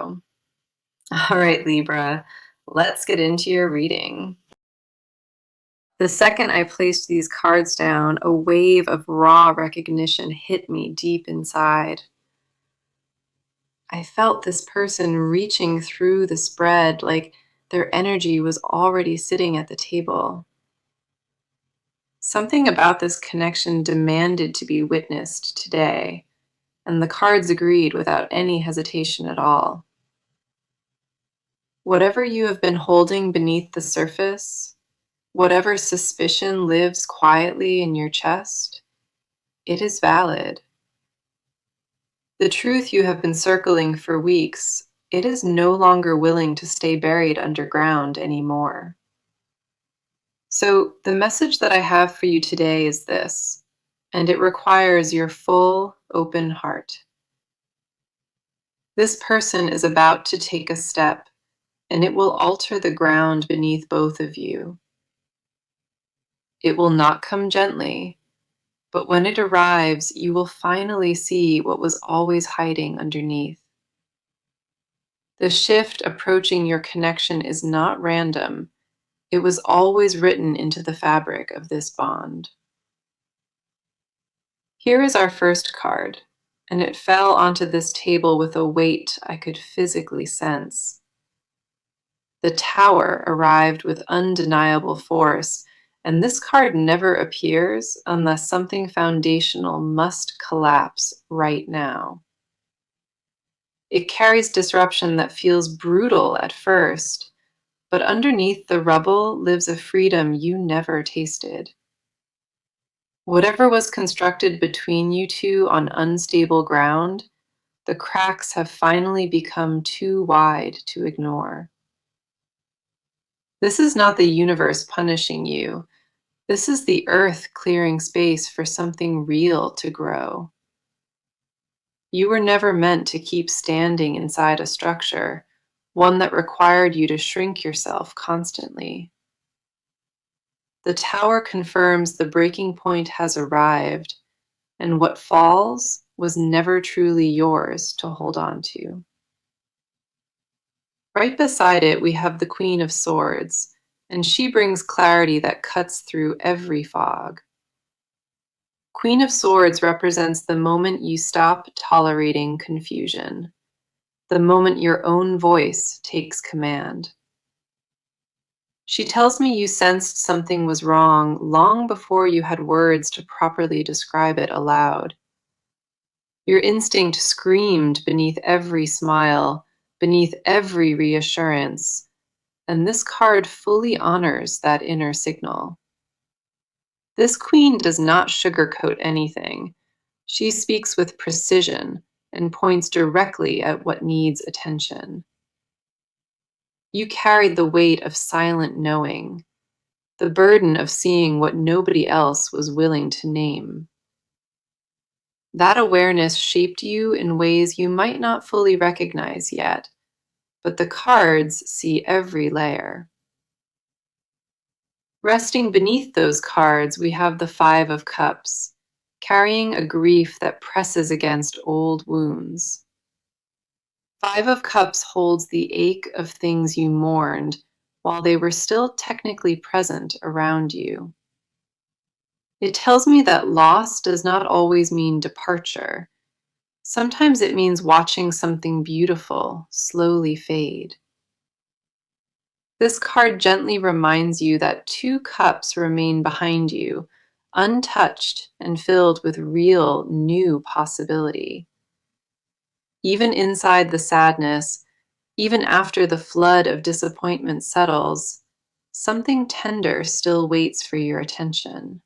All right, Libra, let's get into your reading. The second I placed these cards down, a wave of raw recognition hit me deep inside. I felt this person reaching through the spread like their energy was already sitting at the table. Something about this connection demanded to be witnessed today, and the cards agreed without any hesitation at all. Whatever you have been holding beneath the surface, whatever suspicion lives quietly in your chest, it is valid. The truth you have been circling for weeks, it is no longer willing to stay buried underground anymore. So, the message that I have for you today is this, and it requires your full, open heart. This person is about to take a step, and it will alter the ground beneath both of you. It will not come gently, but when it arrives, you will finally see what was always hiding underneath. The shift approaching your connection is not random. It was always written into the fabric of this bond. Here is our first card, and it fell onto this table with a weight I could physically sense. The Tower arrived with undeniable force, and this card never appears unless something foundational must collapse right now. It carries disruption that feels brutal at first, but underneath the rubble lives a freedom you never tasted. Whatever was constructed between you two on unstable ground, the cracks have finally become too wide to ignore. This is not the universe punishing you. This is the earth clearing space for something real to grow. You were never meant to keep standing inside a structure, one that required you to shrink yourself constantly. The Tower confirms the breaking point has arrived, and what falls was never truly yours to hold on to. Right beside it, we have the Queen of Swords, and she brings clarity that cuts through every fog. Queen of Swords represents the moment you stop tolerating confusion, the moment your own voice takes command. She tells me you sensed something was wrong long before you had words to properly describe it aloud. Your instinct screamed beneath every smile, beneath every reassurance, and this card fully honors that inner signal. This queen does not sugarcoat anything. She speaks with precision and points directly at what needs attention. You carried the weight of silent knowing, the burden of seeing what nobody else was willing to name. That awareness shaped you in ways you might not fully recognize yet, but the cards see every layer. Resting beneath those cards, we have the Five of Cups, carrying a grief that presses against old wounds. Five of Cups holds the ache of things you mourned while they were still technically present around you. It tells me that loss does not always mean departure. Sometimes it means watching something beautiful slowly fade. This card gently reminds you that two cups remain behind you, untouched and filled with real new possibility. Even inside the sadness, even after the flood of disappointment settles, something tender still waits for your attention.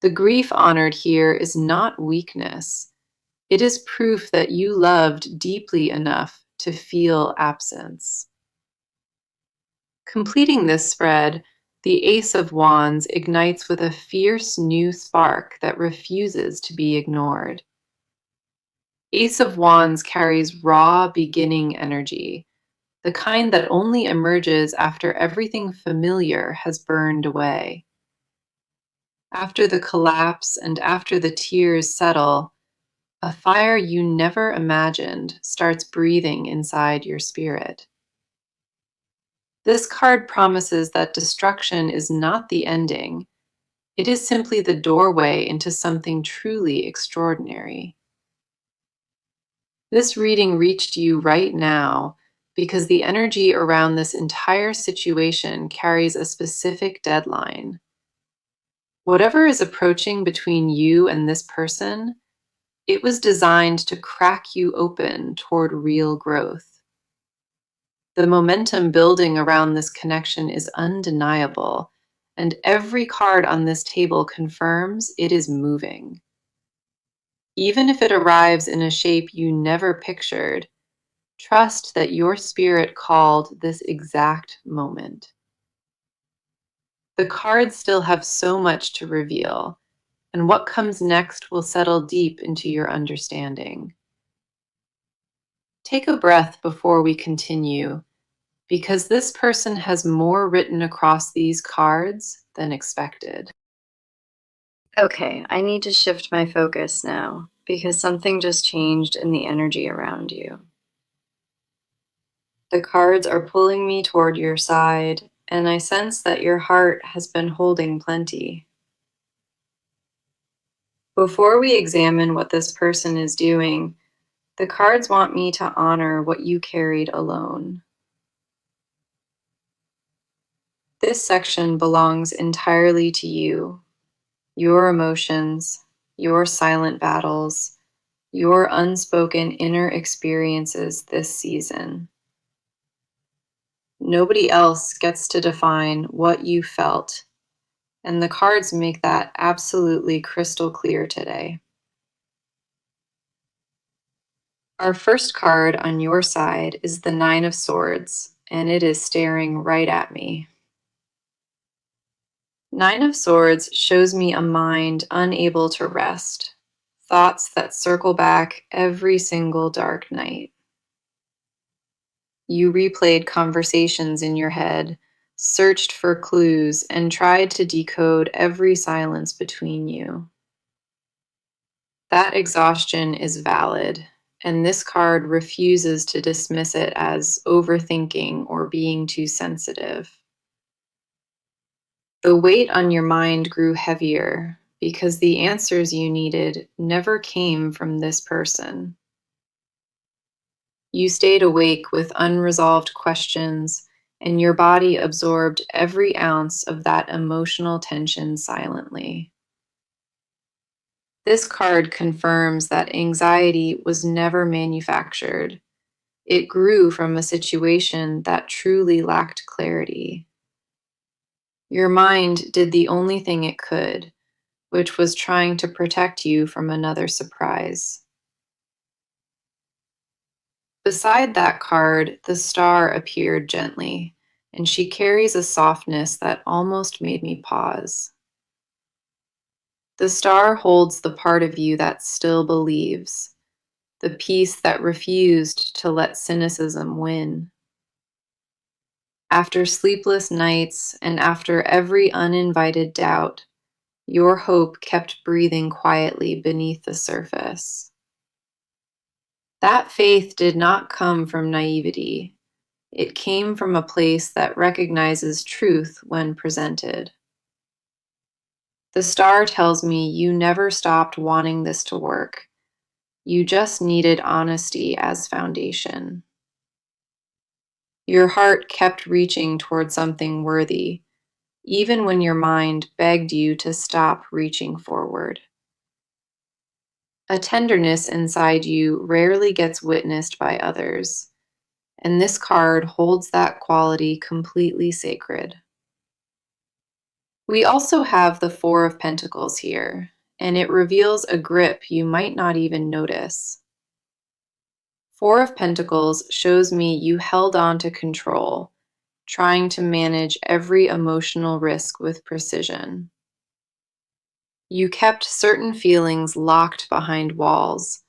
The grief honored here is not weakness. It is proof that you loved deeply enough to feel absence. Completing this spread, the Ace of Wands ignites with a fierce new spark that refuses to be ignored. Ace of Wands carries raw beginning energy, the kind that only emerges after everything familiar has burned away. After the collapse and after the tears settle, A fire you never imagined starts breathing inside your spirit. This card promises that destruction is not the ending, it is simply the doorway into something truly extraordinary. This reading reached you right now because the energy around this entire situation carries a specific deadline. Whatever is approaching between you and this person, it was designed to crack you open toward real growth. The momentum building around this connection is undeniable, and every card on this table confirms it is moving. Even if it arrives in a shape you never pictured, trust that your spirit called this exact moment. The cards still have so much to reveal, and what comes next will settle deep into your understanding. Take a breath before we continue, because this person has more written across these cards than expected. Okay, I need to shift my focus now because something just changed in the energy around you. The cards are pulling me toward your side, and I sense that your heart has been holding plenty. Before we examine what this person is doing, the cards want me to honor what you carried alone. This section belongs entirely to you, your emotions, your silent battles, your unspoken inner experiences this season. Nobody else gets to define what you felt, and the cards make that absolutely crystal clear today. Our first card on your side is the Nine of Swords, and it is staring right at me. Nine of Swords shows me a mind unable to rest, thoughts that circle back every single dark night. You replayed conversations in your head, searched for clues, and tried to decode every silence between you. That exhaustion is valid, and this card refuses to dismiss it as overthinking or being too sensitive. The weight on your mind grew heavier because the answers you needed never came from this person. You stayed awake with unresolved questions, and your body absorbed every ounce of that emotional tension silently. This card confirms that anxiety was never manufactured. It grew from a situation that truly lacked clarity. Your mind did the only thing it could, which was trying to protect you from another surprise. Beside that card, the star appeared gently, and she carries a softness that almost made me pause. The star holds the part of you that still believes, the piece that refused to let cynicism win. After sleepless nights and after every uninvited doubt, your hope kept breathing quietly beneath the surface. That faith did not come from naivety. It came from a place that recognizes truth when presented. The star tells me you never stopped wanting this to work. You just needed honesty as foundation. Your heart kept reaching toward something worthy, even when your mind begged you to stop reaching forward. A tenderness inside you rarely gets witnessed by others, and this card holds that quality completely sacred. We also have the Four of Pentacles here, and it reveals a grip you might not even notice. Four of Pentacles shows me you held on to control, trying to manage every emotional risk with precision. You kept certain feelings locked behind walls,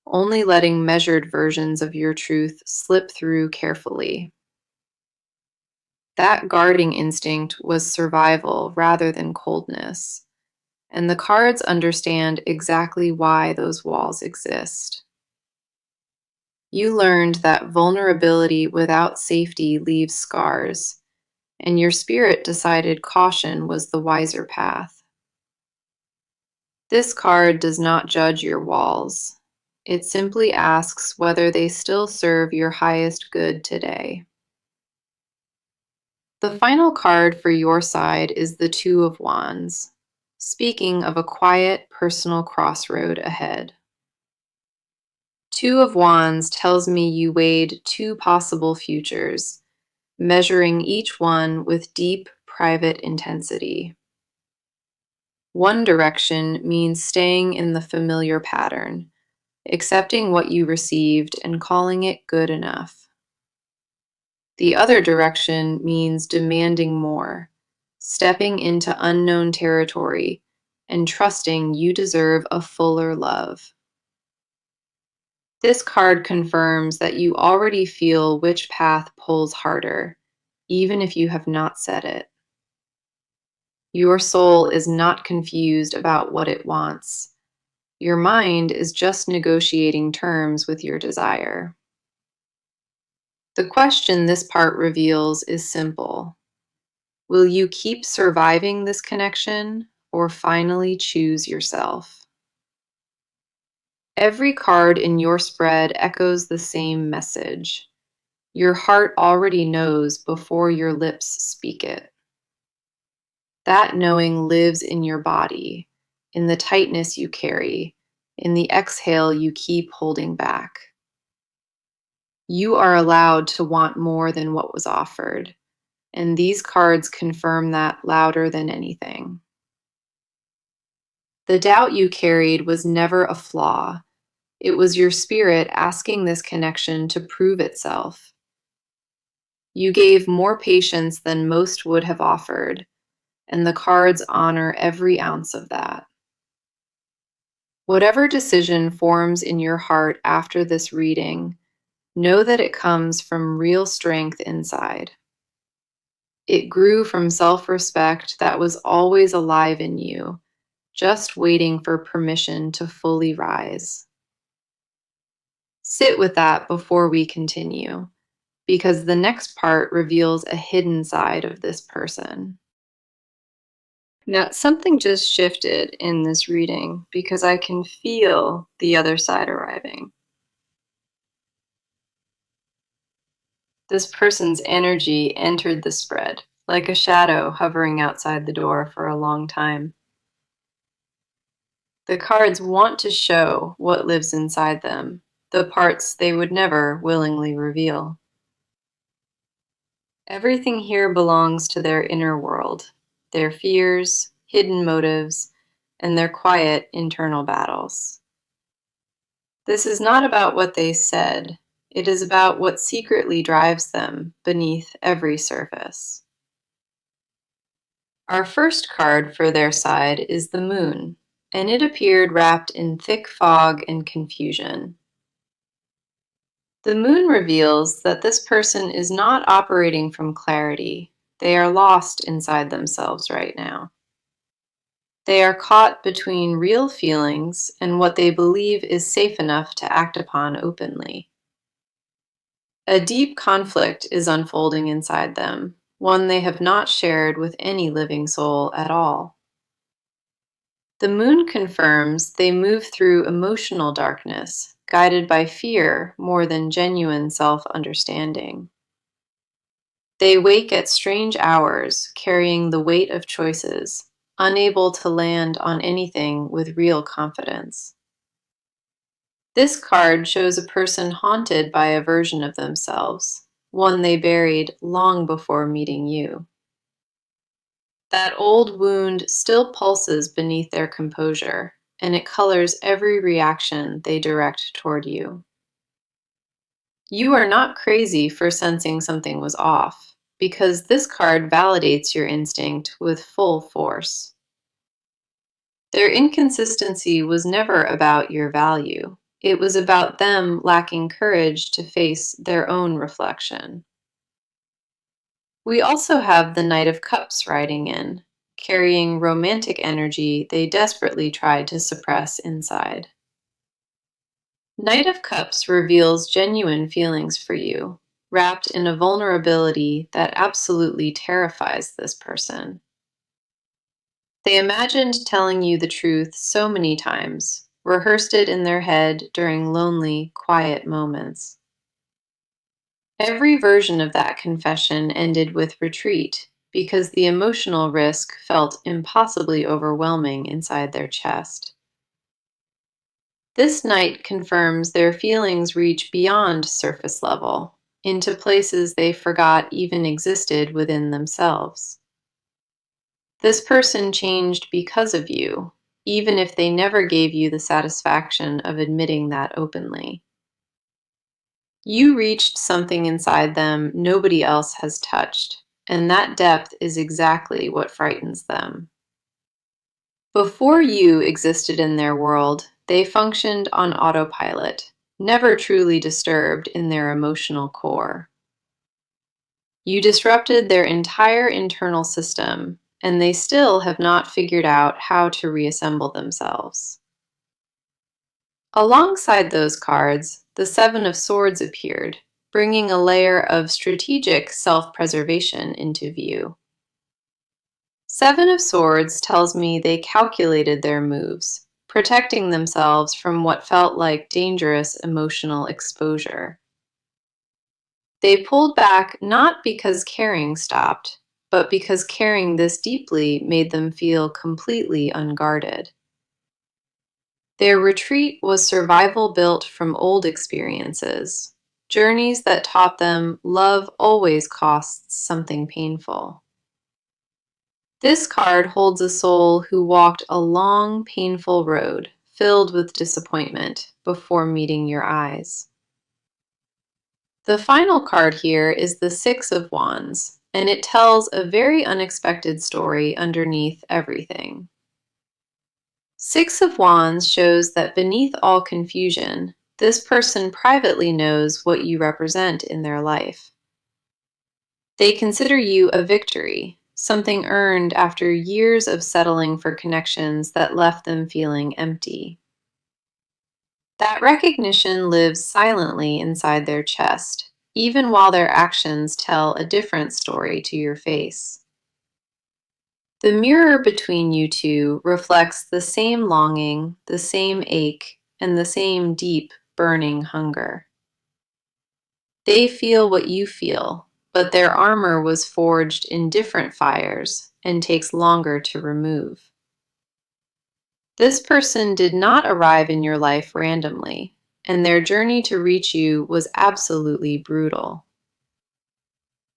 only letting measured versions of your truth slip through carefully. That guarding instinct was survival rather than coldness. and the cards understand exactly why those walls exist. You learned that vulnerability without safety leaves scars, and your spirit decided caution was the wiser path. This card does not judge your walls. It simply asks whether they still serve your highest good today. The final card for your side is the Two of Wands, speaking of a quiet, personal crossroad ahead. Two of Wands tells me you weighed two possible futures, measuring each one with deep, private intensity. One direction means staying in the familiar pattern, accepting what you received and calling it good enough. The other direction means demanding more, stepping into unknown territory, and trusting you deserve a fuller love. This card confirms that you already feel which path pulls harder, even if you have not said it. Your soul is not confused about what it wants. Your mind is just negotiating terms with your desire. The question this part reveals is simple. Will you keep surviving this connection or finally choose yourself? Every card in your spread echoes the same message. Your heart already knows before your lips speak it. That knowing lives in your body, in the tightness you carry, in the exhale you keep holding back. You are allowed to want more than what was offered, and these cards confirm that louder than anything. The doubt you carried was never a flaw. It was your spirit asking this connection to prove itself. You gave more patience than most would have offered, and the cards honor every ounce of that. Whatever decision forms in your heart after this reading, know that it comes from real strength inside. It grew from self-respect that was always alive in you, just waiting for permission to fully rise. Sit with that before we continue, because the next part reveals a hidden side of this person. Now, something just shifted in this reading because I can feel the other side arriving. This person's energy entered the spread, like a shadow hovering outside the door for a long time. The cards want to show what lives inside them, the parts they would never willingly reveal. Everything here belongs to their inner world, their fears, hidden motives, and their quiet internal battles. This is not about what they said, it is about what secretly drives them beneath every surface. Our first card for their side is the moon, and it appeared wrapped in thick fog and confusion. The moon reveals that this person is not operating from clarity. They are lost inside themselves right now. They are caught between real feelings and what they believe is safe enough to act upon openly. A deep conflict is unfolding inside them, one they have not shared with any living soul at all. The moon confirms they move through emotional darkness, guided by fear more than genuine self-understanding. They wake at strange hours, carrying the weight of choices, unable to land on anything with real confidence. This card shows a person haunted by a version of themselves, one they buried long before meeting you. That old wound still pulses beneath their composure, and it colors every reaction they direct toward you. You are not crazy for sensing something was off, because this card validates your instinct with full force. Their inconsistency was never about your value. It was about them lacking courage to face their own reflection. We also have the Knight of Cups riding in, carrying romantic energy they desperately tried to suppress inside. Knight of Cups reveals genuine feelings for you, wrapped in a vulnerability that absolutely terrifies this person. They imagined telling you the truth so many times, rehearsed it in their head during lonely, quiet moments. Every version of that confession ended with retreat because the emotional risk felt impossibly overwhelming inside their chest. This night confirms their feelings reach beyond surface level, into places they forgot even existed within themselves. This person changed because of you, even if they never gave you the satisfaction of admitting that openly. You reached something inside them nobody else has touched, and that depth is exactly what frightens them. Before you existed in their world, they functioned on autopilot, never truly disturbed in their emotional core. You disrupted their entire internal system, and they still have not figured out how to reassemble themselves. Alongside those cards, the Seven of Swords appeared, bringing a layer of strategic self-preservation into view. Seven of Swords tells me they calculated their moves, protecting themselves from what felt like dangerous emotional exposure. They pulled back not because caring stopped, but because caring this deeply made them feel completely unguarded. Their retreat was survival built from old experiences, journeys that taught them love always costs something painful. This card holds a soul who walked a long, painful road filled with disappointment before meeting your eyes. The final card here is the Six of Wands, and it tells a very unexpected story underneath everything. Six of Wands shows that beneath all confusion, this person privately knows what you represent in their life. They consider you a victory, something earned after years of settling for connections that left them feeling empty. That recognition lives silently inside their chest, even while their actions tell a different story to your face. The mirror between you two reflects the same longing, the same ache, and the same deep, burning hunger. They feel what you feel, but their armor was forged in different fires and takes longer to remove. This person did not arrive in your life randomly, and their journey to reach you was absolutely brutal.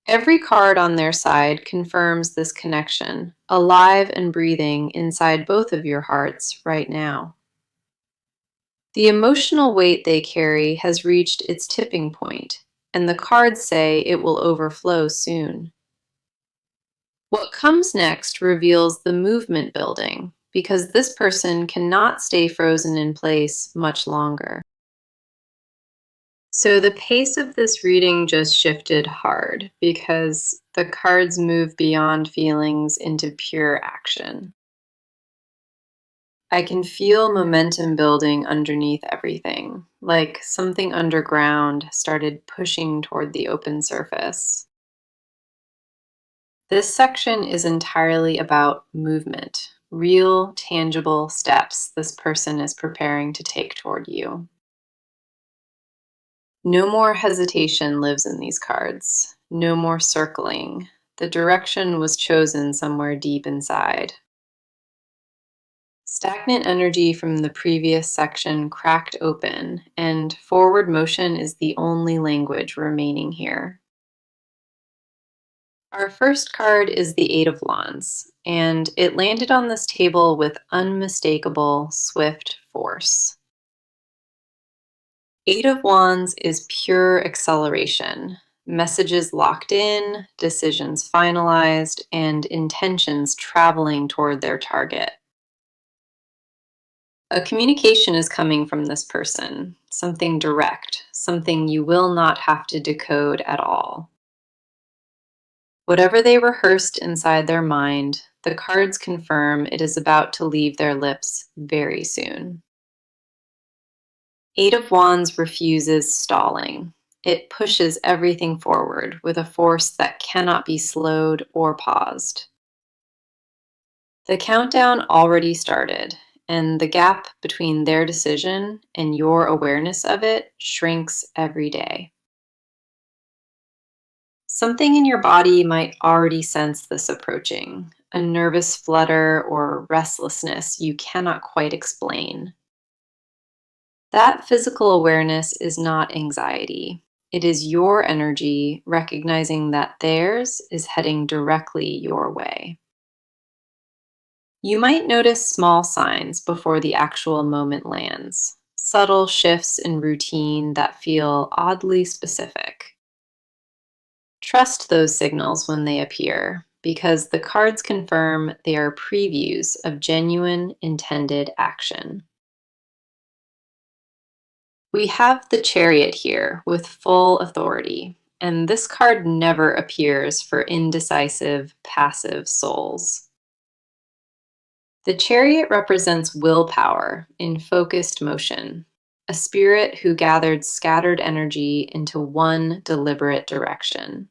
Every card on their side confirms this connection, alive and breathing inside both of your hearts right now. The emotional weight they carry has reached its tipping point, and the cards say it will overflow soon. What comes next reveals the movement building, because this person cannot stay frozen in place much longer. So the pace of this reading just shifted hard because the cards move beyond feelings into pure action. I can feel momentum building underneath everything, like something underground started pushing toward the open surface. This section is entirely about movement, real, tangible steps this person is preparing to take toward you. No more hesitation lives in these cards. No more circling. The direction was chosen somewhere deep inside. Stagnant energy from the previous section cracked open, and forward motion is the only language remaining here. Our first card is the Eight of Wands, and it landed on this table with unmistakable, swift force. Eight of Wands is pure acceleration. Messages locked in, decisions finalized, and intentions traveling toward their target. A communication is coming from this person, something direct, something you will not have to decode at all. Whatever they rehearsed inside their mind, The cards confirm it is about to leave their lips very soon. Eight of Wands refuses stalling. It pushes everything forward with a force that cannot be slowed or paused. The countdown already started, and the gap between their decision and your awareness of it shrinks every day. Something in your body might already sense this approaching, a nervous flutter or restlessness you cannot quite explain. That physical awareness is not anxiety. It is your energy recognizing that theirs is heading directly your way. You might notice small signs before the actual moment lands, subtle shifts in routine that feel oddly specific. Trust those signals when they appear, because the cards confirm they are previews of genuine intended action. We have the Chariot here with full authority, and this card never appears for indecisive, passive souls. The Chariot represents willpower in focused motion, a spirit who gathered scattered energy into one deliberate direction.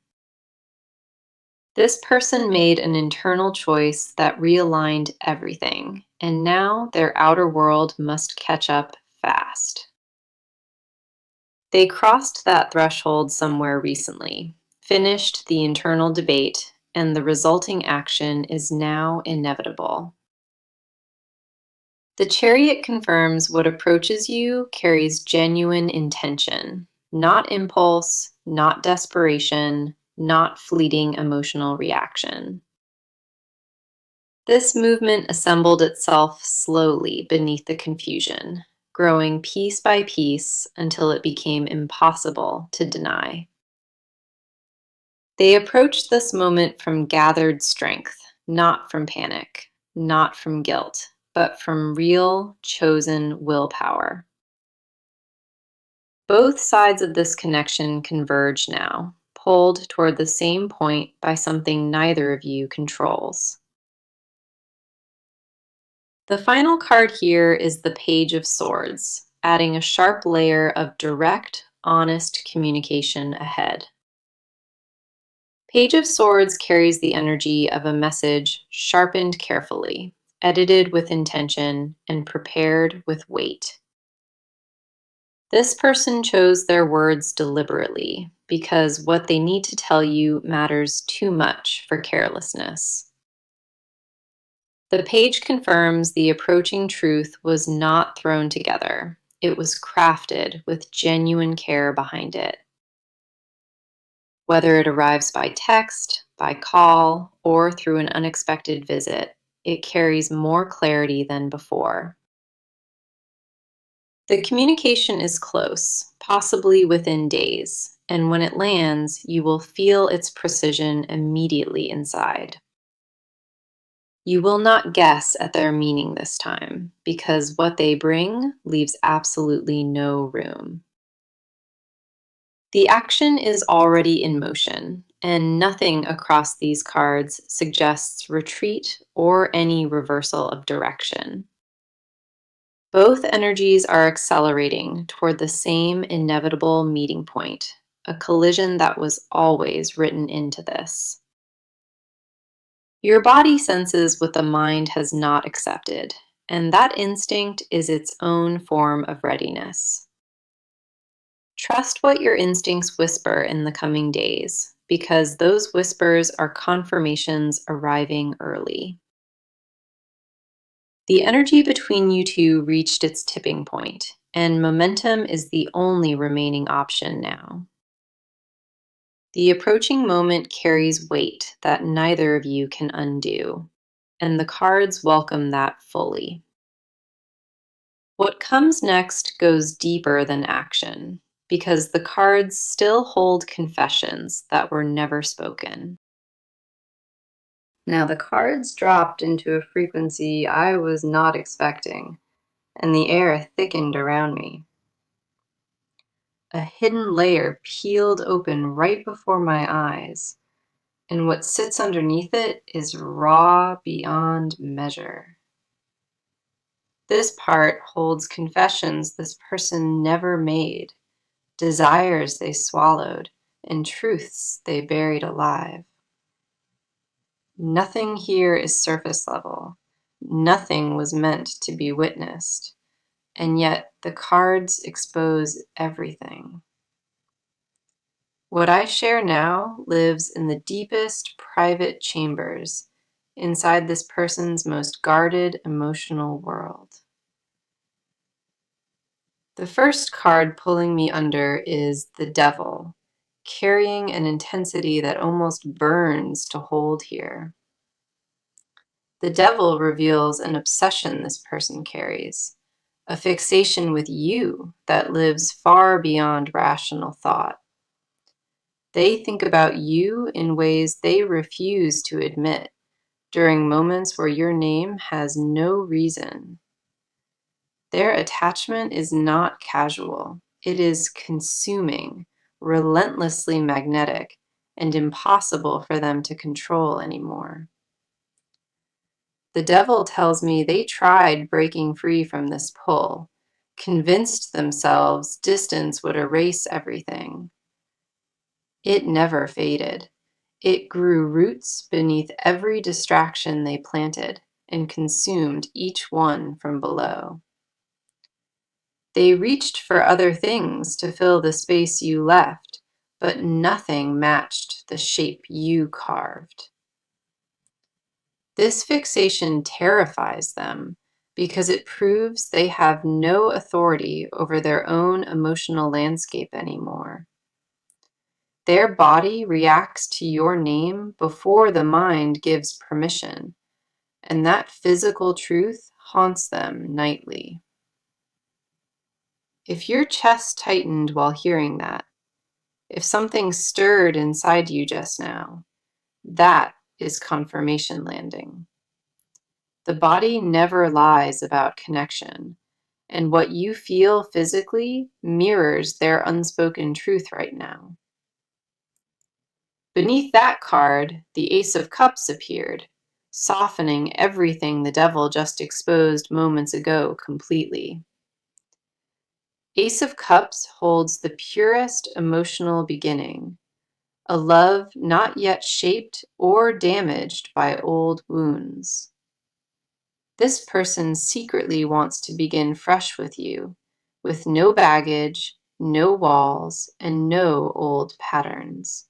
This person made an internal choice that realigned everything, and now their outer world must catch up fast. They crossed that threshold somewhere recently, finished the internal debate, and the resulting action is now inevitable. The Chariot confirms what approaches you carries genuine intention, not impulse, not desperation, not fleeting emotional reaction. This movement assembled itself slowly beneath the confusion, growing piece by piece until it became impossible to deny. They approached this moment from gathered strength, not from panic, not from guilt, but from real, chosen willpower. Both sides of this connection converge now, pulled toward the same point by something neither of you controls. The final card here is the Page of Swords, adding a sharp layer of direct, honest communication ahead. Page of Swords carries the energy of a message sharpened carefully, edited with intention, and prepared with weight. This person chose their words deliberately because what they need to tell you matters too much for carelessness. The page confirms the approaching truth was not thrown together. It was crafted with genuine care behind it. Whether it arrives by text, by call, or through an unexpected visit, it carries more clarity than before. The communication is close, possibly within days, and when it lands, you will feel its precision immediately inside. You will not guess at their meaning this time, because what they bring leaves absolutely no room. The action is already in motion, and nothing across these cards suggests retreat or any reversal of direction. Both energies are accelerating toward the same inevitable meeting point, a collision that was always written into this. Your body senses what the mind has not accepted, and that instinct is its own form of readiness. Trust what your instincts whisper in the coming days, because those whispers are confirmations arriving early. The energy between you two reached its tipping point, and momentum is the only remaining option now. The approaching moment carries weight that neither of you can undo, and the cards welcome that fully. What comes next goes deeper than action, because the cards still hold confessions that were never spoken. Now, the cards dropped into a frequency I was not expecting, and the air thickened around me. A hidden layer peeled open right before my eyes, and what sits underneath it is raw beyond measure. This part holds confessions this person never made, desires they swallowed, and truths they buried alive. Nothing here is surface level. Nothing was meant to be witnessed, and yet the cards expose everything. What I share now lives in the deepest private chambers inside this person's most guarded emotional world. The first card pulling me under is the Devil, carrying an intensity that almost burns to hold here. The Devil reveals an obsession this person carries, a fixation with you that lives far beyond rational thought. They think about you in ways they refuse to admit during moments where your name has no reason. Their attachment is not casual. It is consuming, relentlessly magnetic, and impossible for them to control anymore. The Devil tells me they tried breaking free from this pull, convinced themselves distance would erase everything. It never faded. It grew roots beneath every distraction they planted and consumed each one from below. They reached for other things to fill the space you left, but nothing matched the shape you carved. This fixation terrifies them because it proves they have no authority over their own emotional landscape anymore. Their body reacts to your name before the mind gives permission, and that physical truth haunts them nightly. If your chest tightened while hearing that, if something stirred inside you just now, that is confirmation landing. The body never lies about connection, and what you feel physically mirrors their unspoken truth right now. Beneath that card, the Ace of Cups appeared, softening everything the Devil just exposed moments ago completely. Ace of Cups holds the purest emotional beginning, a love not yet shaped or damaged by old wounds. This person secretly wants to begin fresh with you, with no baggage, no walls, and no old patterns.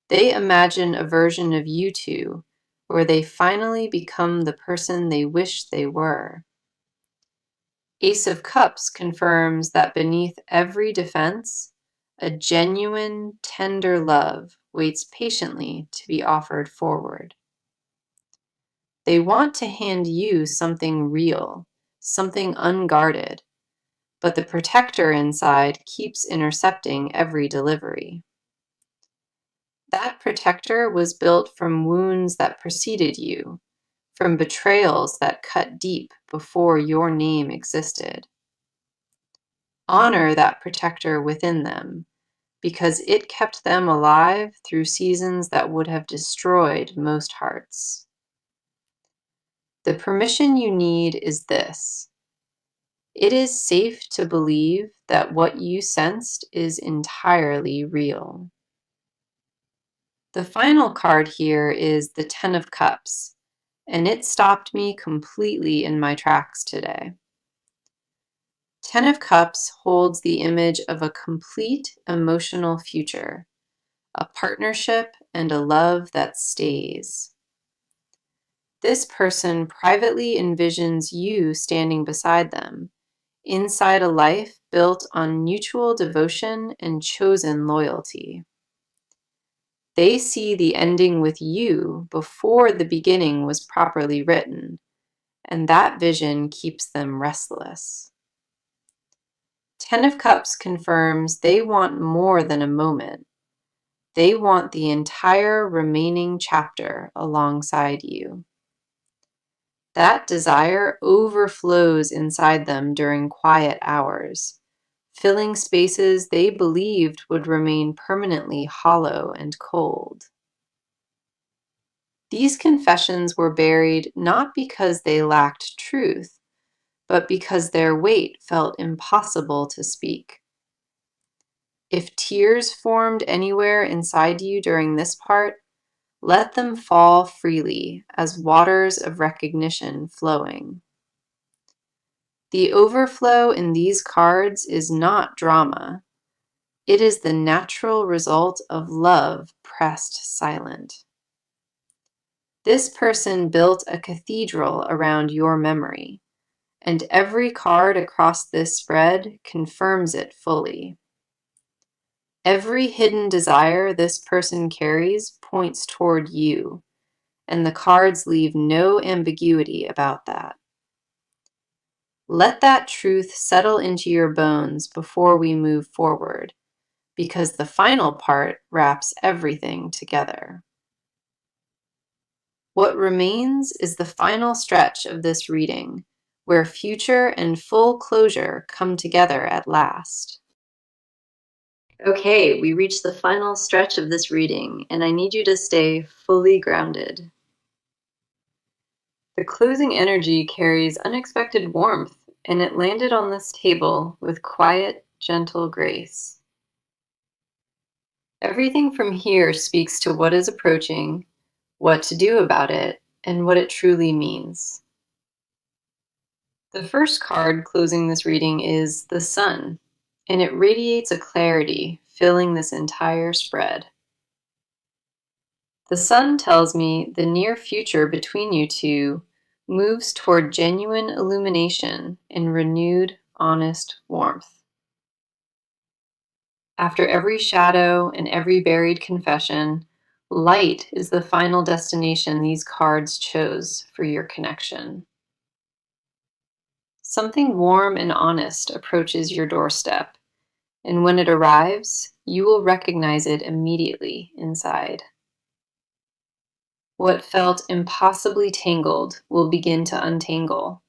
They imagine a version of you two where they finally become the person they wish they were. Ace of Cups confirms that beneath every defense, a genuine, tender love waits patiently to be offered forward. They want to hand you something real, something unguarded, but the protector inside keeps intercepting every delivery. That protector was built from wounds that preceded you, from betrayals that cut deep before your name existed. Honor that protector within them, because it kept them alive through seasons that would have destroyed most hearts. The permission you need is this: it is safe to believe that what you sensed is entirely real. The final card here is the Ten of Cups, and it stopped me completely in my tracks today. Ten of Cups holds the image of a complete emotional future, a partnership, and a love that stays. This person privately envisions you standing beside them, inside a life built on mutual devotion and chosen loyalty. They see the ending with you before the beginning was properly written, and that vision keeps them restless. Ten of Cups confirms they want more than a moment. They want the entire remaining chapter alongside you. That desire overflows inside them during quiet hours, filling spaces they believed would remain permanently hollow and cold. These confessions were buried not because they lacked truth, but because their weight felt impossible to speak. If tears formed anywhere inside you during this part, let them fall freely as waters of recognition flowing. The overflow in these cards is not drama. It is the natural result of love pressed silent. This person built a cathedral around your memory, and every card across this spread confirms it fully. Every hidden desire this person carries points toward you, and the cards leave no ambiguity about that. Let that truth settle into your bones before we move forward, because the final part wraps everything together. What remains is the final stretch of this reading, where future and full closure come together at last. Okay, we reached the final stretch of this reading, and I need you to stay fully grounded. The closing energy carries unexpected warmth, and it landed on this table with quiet, gentle grace. Everything from here speaks to what is approaching, what to do about it, and what it truly means. The first card closing this reading is the Sun, and it radiates a clarity filling this entire spread. The Sun tells me the near future between you two moves toward genuine illumination and renewed, honest warmth. After every shadow and every buried confession, light is the final destination these cards chose for your connection. Something warm and honest approaches your doorstep, and when it arrives, you will recognize it immediately inside. What felt impossibly tangled will begin to untangle,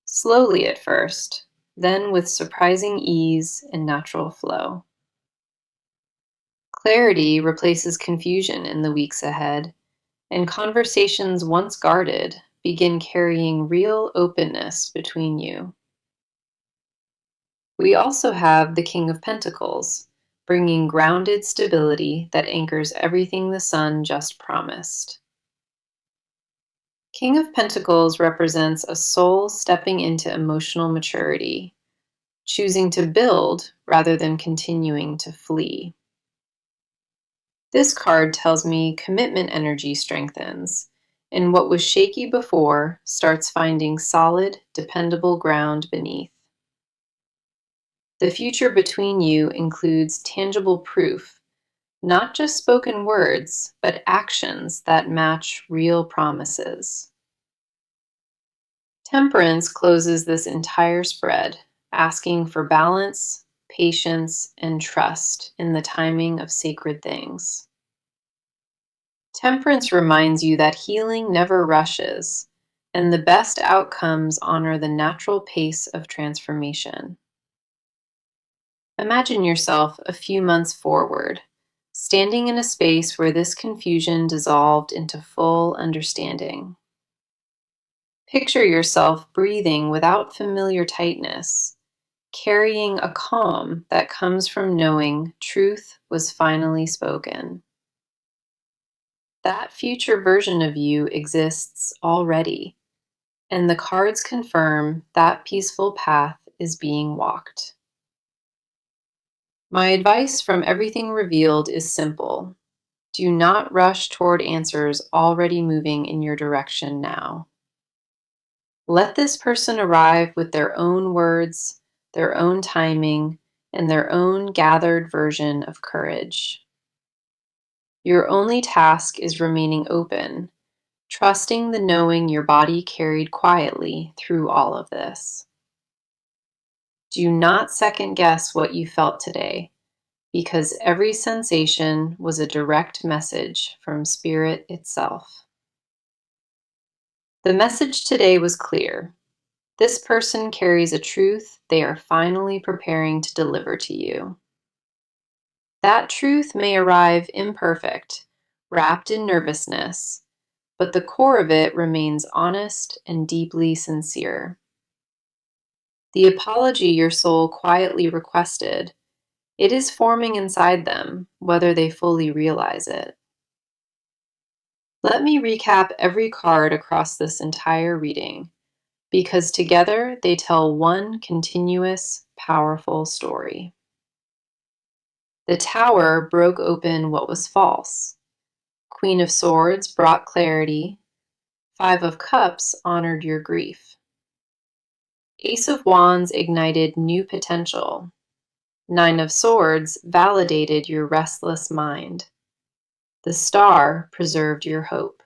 slowly at first, then with surprising ease and natural flow. Clarity replaces confusion in the weeks ahead, and conversations once guarded begin carrying real openness between you. We also have the King of Pentacles, bringing grounded stability that anchors everything the Sun just promised. King of Pentacles represents a soul stepping into emotional maturity, choosing to build rather than continuing to flee. This card tells me commitment energy strengthens, and what was shaky before starts finding solid, dependable ground beneath. The future between you includes tangible proof, not just spoken words, but actions that match real promises. Temperance closes this entire spread, asking for balance, patience, and trust in the timing of sacred things. Temperance reminds you that healing never rushes, and the best outcomes honor the natural pace of transformation. Imagine yourself a few months forward, standing in a space where this confusion dissolved into full understanding. Picture yourself breathing without familiar tightness, carrying a calm that comes from knowing truth was finally spoken. That future version of you exists already, and the cards confirm that peaceful path is being walked. My advice from everything revealed is simple. Do not rush toward answers already moving in your direction now. Let this person arrive with their own words, their own timing, and their own gathered version of courage. Your only task is remaining open, trusting the knowing your body carried quietly through all of this. Do not second guess what you felt today, because every sensation was a direct message from Spirit itself. The message today was clear. This person carries a truth they are finally preparing to deliver to you. That truth may arrive imperfect, wrapped in nervousness, but the core of it remains honest and deeply sincere. The apology your soul quietly requested, it is forming inside them, whether they fully realize it. Let me recap every card across this entire reading, because together they tell one continuous, powerful story. The Tower broke open what was false. Queen of Swords brought clarity. Five of Cups honored your grief. Ace of Wands ignited new potential. Nine of Swords validated your restless mind. The Star preserved your hope.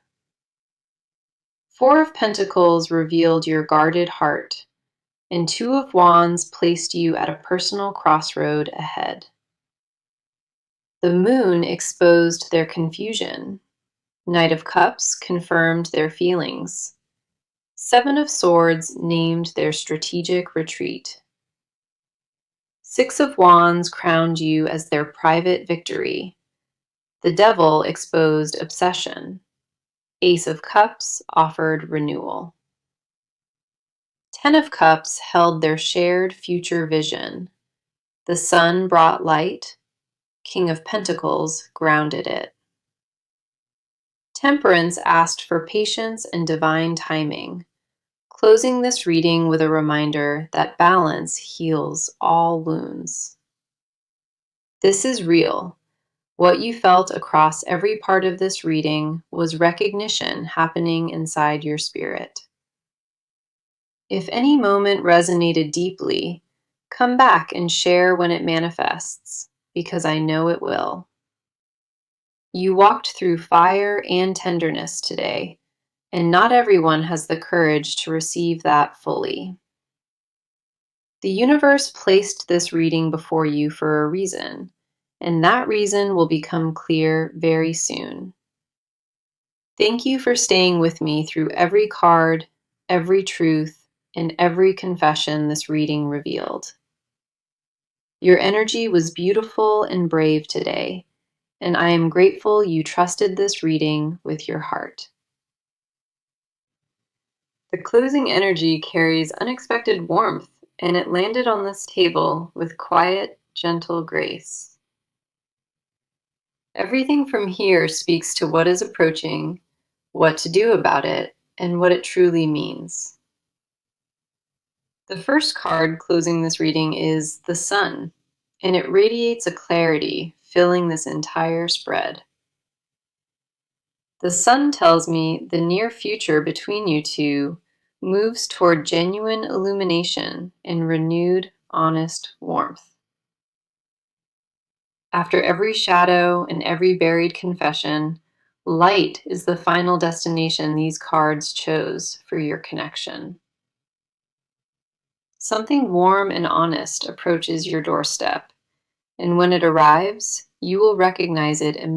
Four of Pentacles revealed your guarded heart, and Two of Wands placed you at a personal crossroad ahead. The Moon exposed their confusion. Knight of Cups confirmed their feelings. Seven of Swords named their strategic retreat. Six of Wands crowned you as their private victory. The Devil exposed obsession. Ace of Cups offered renewal. Ten of Cups held their shared future vision. The Sun brought light. King of Pentacles grounded it. Temperance asked for patience and divine timing, closing this reading with a reminder that balance heals all wounds. This is real. What you felt across every part of this reading was recognition happening inside your spirit. If any moment resonated deeply, come back and share when it manifests, because I know it will. You walked through fire and tenderness today, and not everyone has the courage to receive that fully. The universe placed this reading before you for a reason, and that reason will become clear very soon. Thank you for staying with me through every card, every truth, and every confession this reading revealed. Your energy was beautiful and brave today, and I am grateful you trusted this reading with your heart. The closing energy carries unexpected warmth, and it landed on this table with quiet, gentle grace. Everything from here speaks to what is approaching, what to do about it, and what it truly means. The first card closing this reading is the Sun, and it radiates a clarity, filling this entire spread. The Sun tells me the near future between you two moves toward genuine illumination and renewed, honest warmth. After every shadow and every buried confession, light is the final destination these cards chose for your connection. Something warm and honest approaches your doorstep, and when it arrives, you will recognize it immediately.